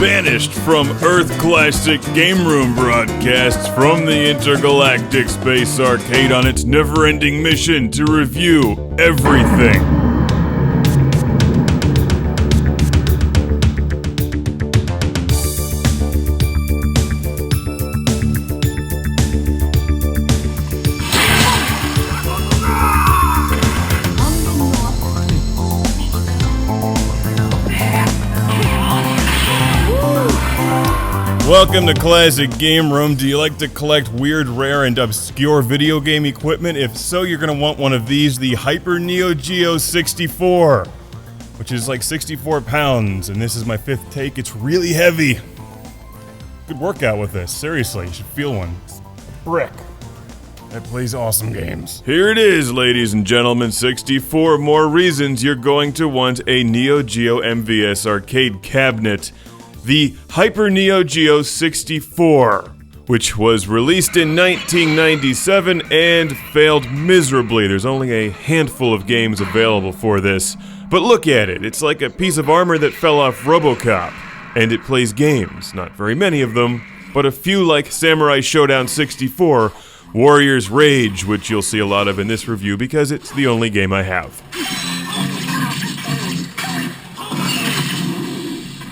Banished from Earth Classic Game Room broadcasts from the Intergalactic Space Arcade on its never-ending mission to review everything. Welcome to Classic Game Room. Do you like to collect weird, rare, and obscure video game equipment? If so, you're going to want one of these, the HYPER NEO-GEO 64, which is like 64 pounds, and this is my fifth take. It's really heavy. Good workout with this. Seriously, you should feel one. It's a brick that plays awesome games. Here it is, ladies and gentlemen, 64 more reasons you're going to want a Neo-Geo MVS arcade cabinet. The HYPER NEO-GEO 64, which was released in 1997 and failed miserably. There's only a handful of games available for this, but look at it. It's like a piece of armor that fell off RoboCop, and it plays games. Not very many of them, but a few like Samurai Showdown 64, Warrior's Rage, which you'll see a lot of in this review because it's the only game I have.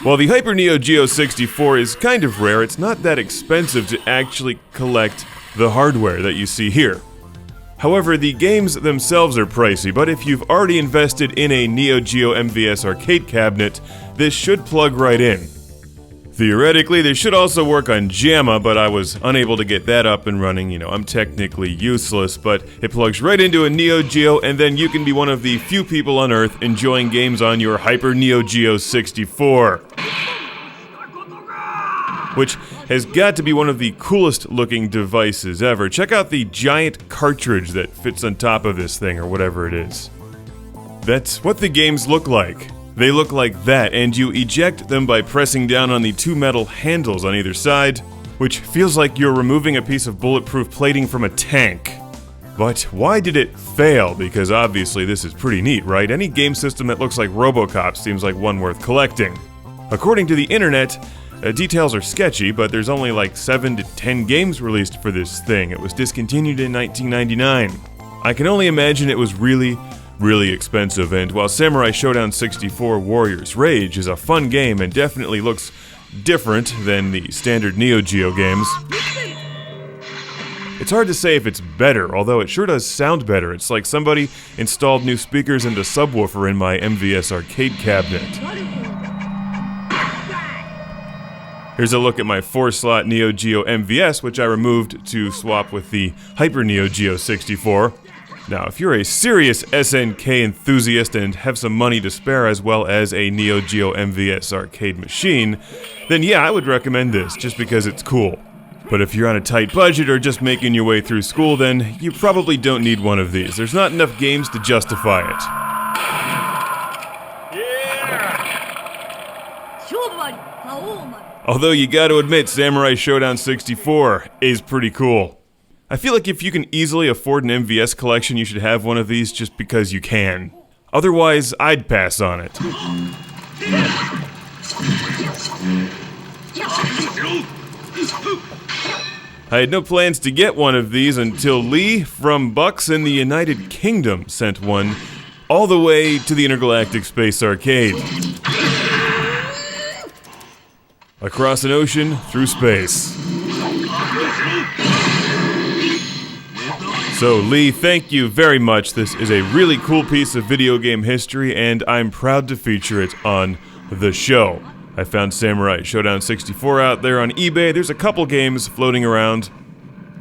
While the HYPER NEO-GEO 64 is kind of rare, it's not that expensive to actually collect the hardware that you see here. However, the games themselves are pricey, but if you've already invested in a Neo-Geo MVS arcade cabinet, this should plug right in. Theoretically, this should also work on JAMA, but I was unable to get that up and running. You know, I'm technically useless, but it plugs right into a Neo-Geo, and then you can be one of the few people on Earth enjoying games on your HYPER NEO-GEO 64. Which has got to be one of the coolest looking devices ever. Check out the giant cartridge that fits on top of this thing, or whatever it is. That's what the games look like. They look like that, and you eject them by pressing down on the two metal handles on either side, which feels like you're removing a piece of bulletproof plating from a tank. But why did it fail? Because obviously this is pretty neat, right? Any game system that looks like RoboCop seems like one worth collecting. According to the internet, details are sketchy, but there's only like 7 to 10 games released for this thing. It was discontinued in 1999. I can only imagine it was really expensive, and while Samurai Showdown 64 Warrior's Rage is a fun game and definitely looks different than the standard Neo-Geo games, it's hard to say if it's better, although it sure does sound better. It's like somebody installed new speakers and a subwoofer in my MVS arcade cabinet. Here's a look at my 4-slot Neo-Geo MVS, which I removed to swap with the HYPER NEO-GEO 64. Now, if you're a serious SNK enthusiast and have some money to spare as well as a Neo-Geo MVS arcade machine, then yeah, I would recommend this, just because it's cool. But if you're on a tight budget or just making your way through school, then you probably don't need one of these. There's not enough games to justify it. Yeah! Although you gotta admit, Samurai Showdown 64 is pretty cool. I feel like if you can easily afford an MVS collection, you should have one of these just because you can. Otherwise, I'd pass on it. I had no plans to get one of these until Lee from Bucks in the United Kingdom sent one all the way to the Intergalactic Space Arcade. Across an ocean, through space. So Lee, thank you very much. This is a really cool piece of video game history, and I'm proud to feature it on the show. I found Samurai Showdown 64 out there on eBay. There's a couple games floating around.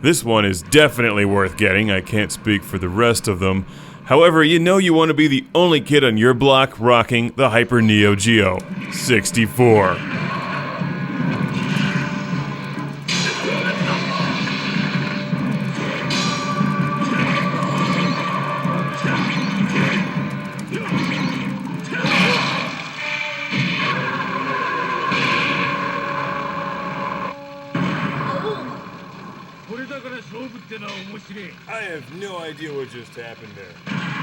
This one is definitely worth getting. I can't speak for the rest of them. However, you know you want to be the only kid on your block rocking the HYPER NEO-GEO 64. I have no idea what just happened there.